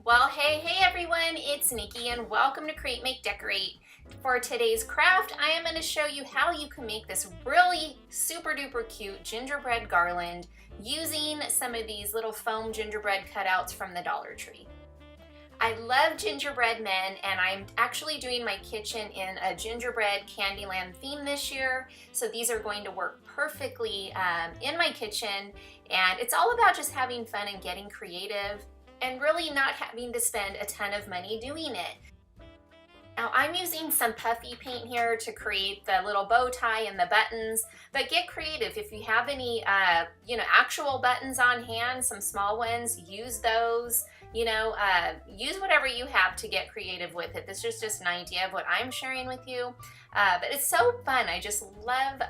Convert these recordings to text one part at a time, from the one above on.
Well, hey everyone, it's Nikki and welcome to Create, Make, Decorate. For today's craft, I am going to show you how you can make this really super duper cute gingerbread garland using some of these little foam gingerbread cutouts from the Dollar Tree. I love gingerbread men, and I'm actually doing my kitchen in a gingerbread Candyland theme this year, so these are going to work perfectly in my kitchen, and it's all about just having fun and getting creative and really not having to spend a ton of money doing it. Now I'm using some puffy paint here to create the little bow tie and the buttons, but get creative. If you have any actual buttons on hand, some small ones, use those. Use whatever you have to get creative with it. This is just an idea of what I'm sharing with you, but it's so fun. I just love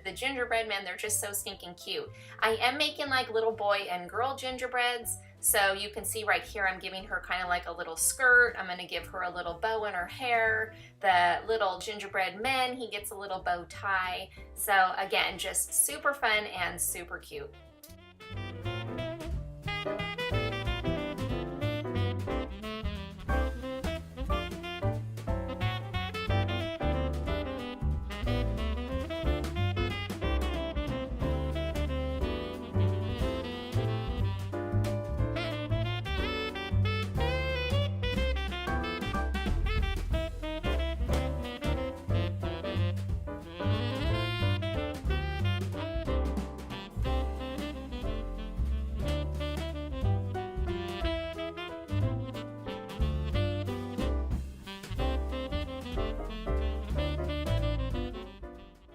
the gingerbread men. They're just so stinking cute. I am making like little boy and girl gingerbreads. So you can see right here, I'm giving her kind of like a little skirt. I'm going to give her a little bow in her hair. The little gingerbread man, he gets a little bow tie. So again, just super fun and super cute.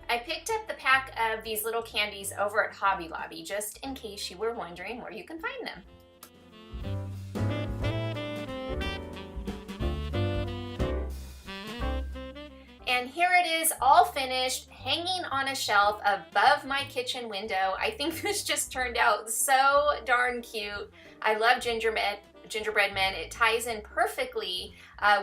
I picked up the pack of these little candies over at Hobby Lobby, just in case you were wondering where you can find them. And here it is, all finished, hanging on a shelf above my kitchen window. I think this just turned out so darn cute. I love gingerbread men. It ties in perfectly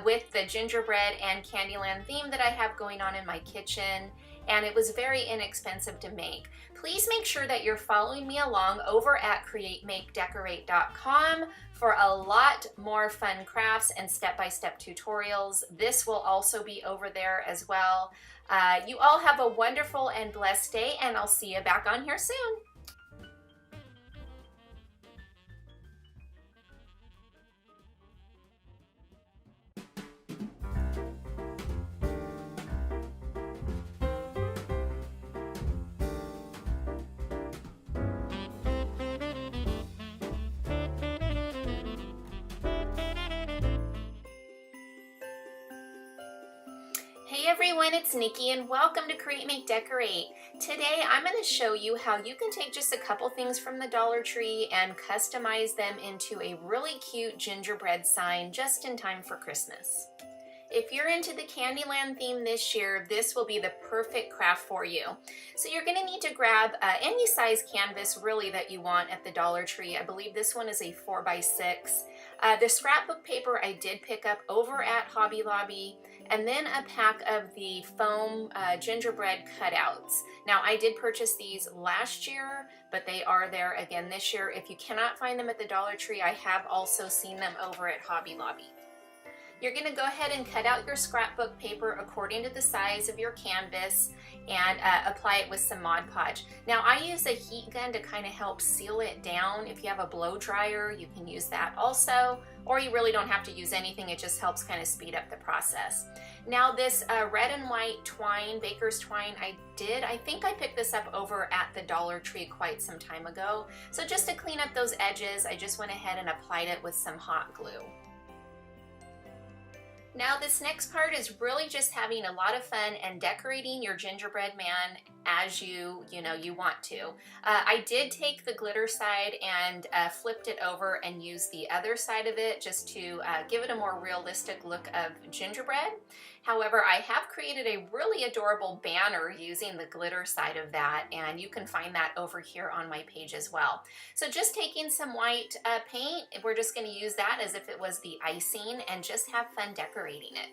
with the gingerbread and Candyland theme that I have going on in my kitchen, and it was very inexpensive to make. Please make sure that you're following me along over at createmakedecorate.com for a lot more fun crafts and step-by-step tutorials. This will also be over there as well. You all have a wonderful and blessed day, and I'll see you back on here soon. Hey everyone, it's Nikki and welcome to Create, Make, Decorate. Today I'm going to show you how you can take just a couple things from the Dollar Tree and customize them into a really cute gingerbread sign just in time for Christmas. If you're into the Candyland theme this year, this will be the perfect craft for you. So you're going to need to grab any size canvas really that you want at the Dollar Tree. I believe this one is a 4x6. The scrapbook paper I did pick up over at Hobby Lobby, and then a pack of the foam gingerbread cutouts. Now I did purchase these last year, but they are there again this year. If you cannot find them at the Dollar Tree, I have also seen them over at Hobby Lobby. You're going to go ahead and cut out your scrapbook paper according to the size of your canvas and apply it with some Mod Podge. Now I use a heat gun to kind of help seal it down. If you have a blow dryer, you can use that also, or you really don't have to use anything. It just helps kind of speed up the process. Now this red and white twine, baker's twine, I think I picked this up over at the Dollar Tree quite some time ago. So just to clean up those edges, I just went ahead and applied it with some hot glue. Now this next part is really just having a lot of fun and decorating your gingerbread man as you want to. I did take the glitter side and flipped it over and used the other side of it just to give it a more realistic look of gingerbread. However, I have created a really adorable banner using the glitter side of that, and you can find that over here on my page as well. So just taking some white paint, we're just going to use that as if it was the icing and just have fun decorating it.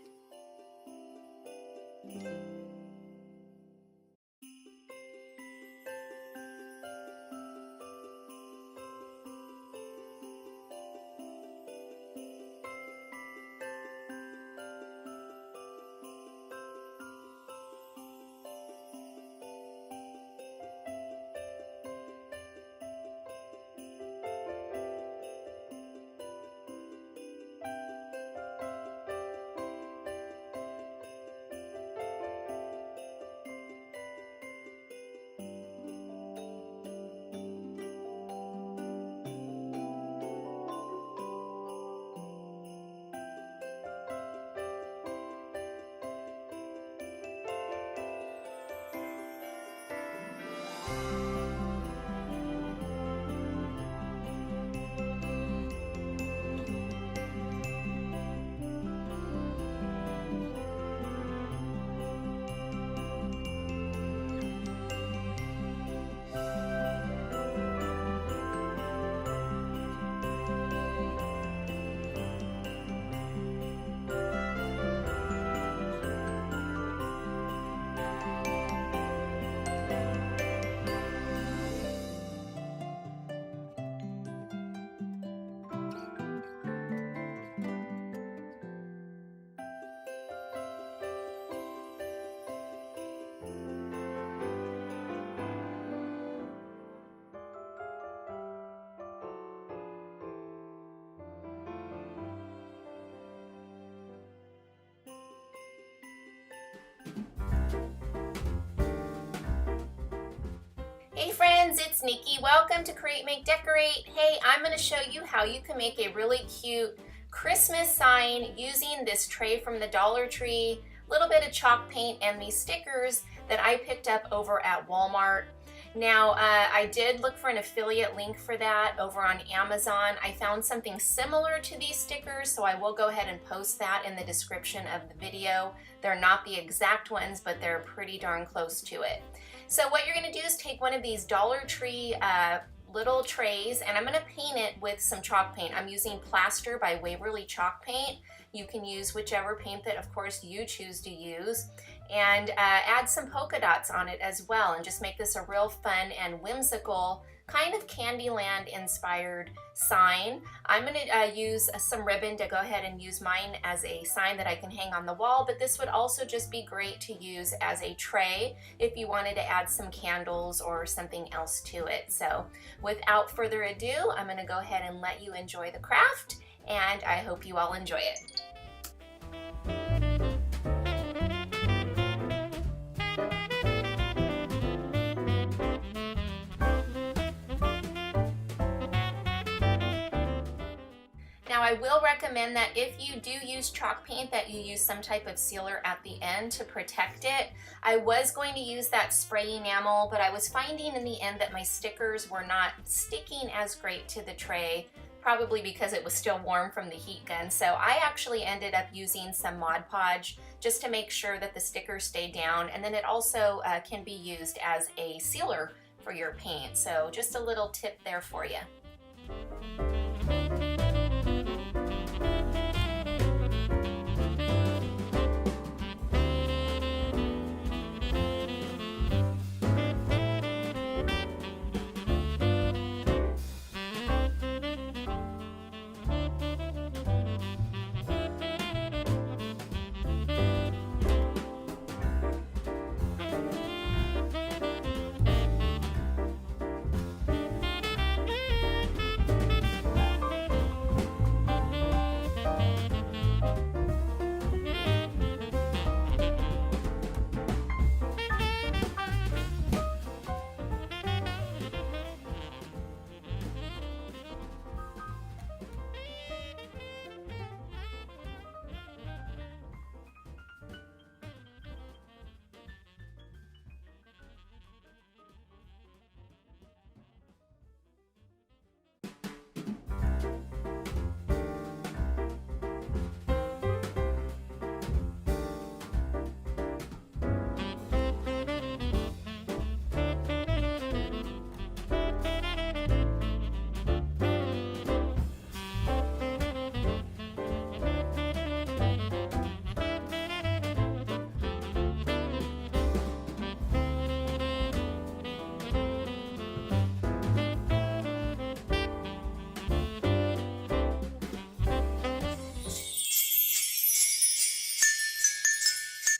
Hey friends, it's Nikki. Welcome to Create, Make, Decorate. Hey, I'm going to show you how you can make a really cute Christmas sign using this tray from the Dollar Tree, a little bit of chalk paint, and these stickers that I picked up over at Walmart. Now, I did look for an affiliate link for that over on Amazon. I found something similar to these stickers, so I will go ahead and post that in the description of the video. They're not the exact ones, but they're pretty darn close to it. So what you're going to do is take one of these Dollar Tree little trays, and I'm going to paint it with some chalk paint. I'm using Plaster by Waverly Chalk Paint. You can use whichever paint that, of course, you choose to use, and add some polka dots on it as well, and just make this a real fun and whimsical kind of Candyland inspired sign. I'm going to use some ribbon to go ahead and use mine as a sign that I can hang on the wall, but this would also just be great to use as a tray if you wanted to add some candles or something else to it. So without further ado, I'm going to go ahead and let you enjoy the craft, and I hope you all enjoy it. Now I will recommend that if you do use chalk paint that you use some type of sealer at the end to protect it. I was going to use that spray enamel, but I was finding in the end that my stickers were not sticking as great to the tray, probably because it was still warm from the heat gun. So I actually ended up using some Mod Podge just to make sure that the stickers stay down, and then it also can be used as a sealer for your paint. So just a little tip there for you.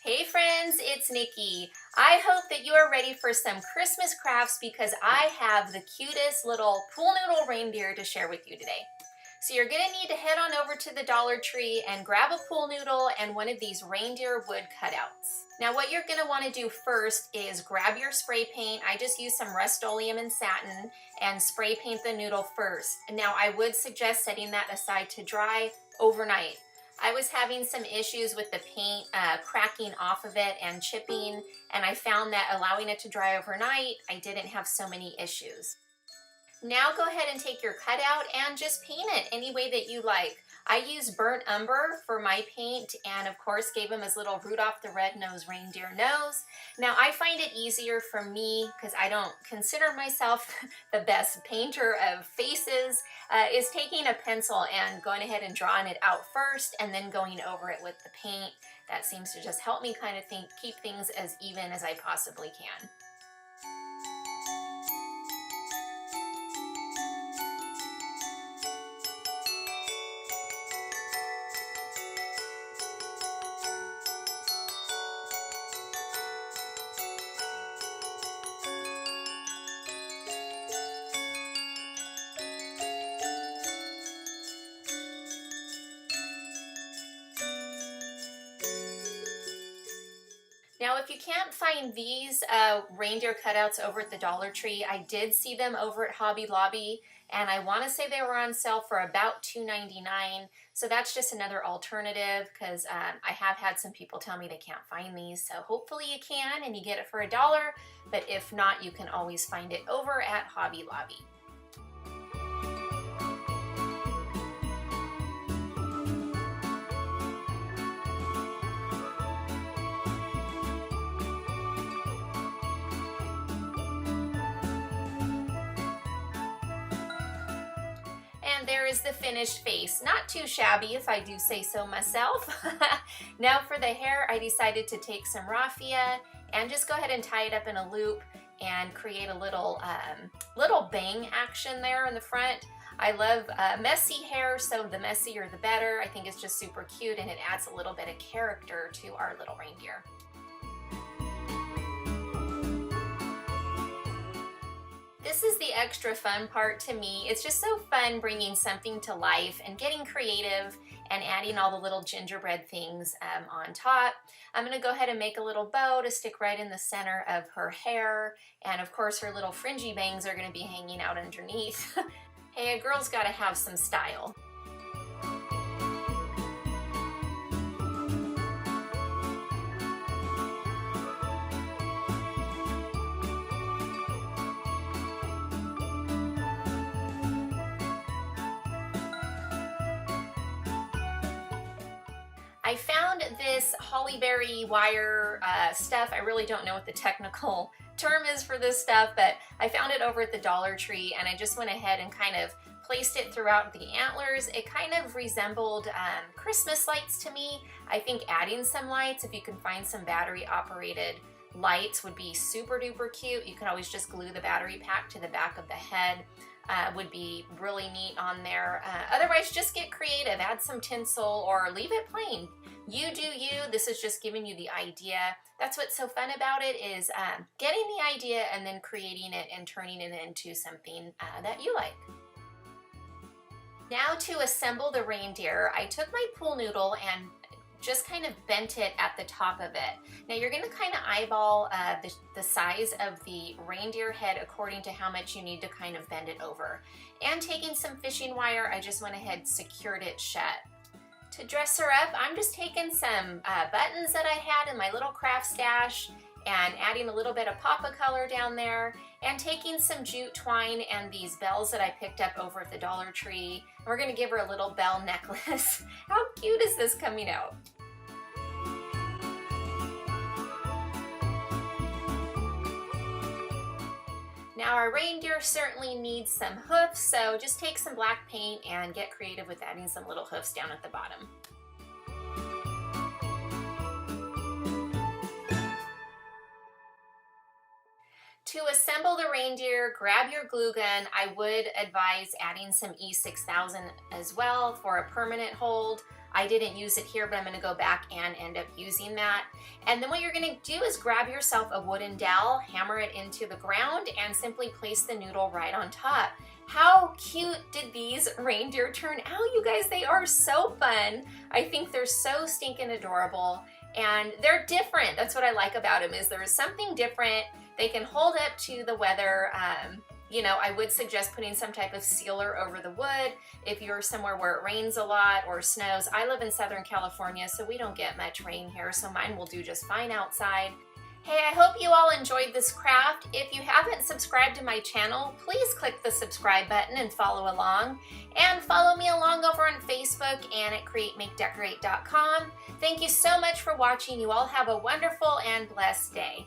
Hey friends, it's Nikki. I hope that you are ready for some Christmas crafts because I have the cutest little pool noodle reindeer to share with you today. So you're going to need to head on over to the Dollar Tree and grab a pool noodle and one of these reindeer wood cutouts. Now what you're going to want to do first is grab your spray paint. I just used some Rust-Oleum and satin and spray paint the noodle first. Now I would suggest setting that aside to dry overnight. I was having some issues with the paint cracking off of it and chipping, and I found that allowing it to dry overnight, I didn't have so many issues. Now go ahead and take your cutout and just paint it any way that you like. I used burnt umber for my paint and of course gave him his little Rudolph the Red-Nosed Reindeer nose. Now I find it easier for me, because I don't consider myself the best painter of faces, is taking a pencil and going ahead and drawing it out first and then going over it with the paint. That seems to just help me kind of keep things as even as I possibly can. Now, if you can't find these reindeer cutouts over at the Dollar Tree, I did see them over at Hobby Lobby, and I want to say they were on sale for about $2.99. So that's just another alternative, because I have had some people tell me they can't find these. So hopefully you can and you get it for $1, but if not, you can always find it over at Hobby Lobby. There is the finished face. Not too shabby, if I do say so myself. Now for the hair, I decided to take some raffia and just go ahead and tie it up in a loop and create a little bang action there in the front. I love messy hair, so the messier the better. I think it's just super cute and it adds a little bit of character to our little reindeer. This is the extra fun part to me. It's just so fun bringing something to life and getting creative and adding all the little gingerbread things on top. I'm going to go ahead and make a little bow to stick right in the center of her hair, and of course her little fringy bangs are going to be hanging out underneath. Hey, a girl's got to have some style. I found this hollyberry wire stuff. I really don't know what the technical term is for this stuff, but I found it over at the Dollar Tree, and I just went ahead and kind of placed it throughout the antlers. It kind of resembled Christmas lights to me. I think adding some lights, if you can find some battery operated lights, would be super duper cute. You can always just glue the battery pack to the back of the head. Would be really neat on there. Otherwise, just get creative, add some tinsel or leave it plain. You do you. This is just giving you the idea. That's what's so fun about it, is getting the idea and then creating it and turning it into something that you like. Now to assemble the reindeer, I took my pool noodle and just kind of bent it at the top of it. Now you're going to kind of eyeball the size of the reindeer head according to how much you need to kind of bend it over. And taking some fishing wire, I just went ahead and secured it shut. To dress her up, I'm just taking some buttons that I had in my little craft stash and adding a little bit of pop of color down there, and taking some jute twine and these bells that I picked up over at the Dollar Tree. And we're going to give her a little bell necklace. How cute is this coming out? Now our reindeer certainly needs some hoofs, so just take some black paint and get creative with adding some little hoofs down at the bottom. To assemble the reindeer, grab your glue gun. I would advise adding some E6000 as well for a permanent hold. I didn't use it here, but I'm going to go back and end up using that. And then what you're going to do is grab yourself a wooden dowel, hammer it into the ground, and simply place the noodle right on top. How cute did these reindeer turn out, you guys? They are so fun. I think they're so stinking adorable, and they're different. That's what I like about them, is there's something different. They can hold up to the weather. I would suggest putting some type of sealer over the wood if you're somewhere where it rains a lot or snows. I live in Southern California, so we don't get much rain here, so mine will do just fine outside. Hey, I hope you all enjoyed this craft. If you haven't subscribed to my channel, please click the subscribe button and follow along. And follow me along over on Facebook and at createmakedecorate.com. Thank you so much for watching. You all have a wonderful and blessed day.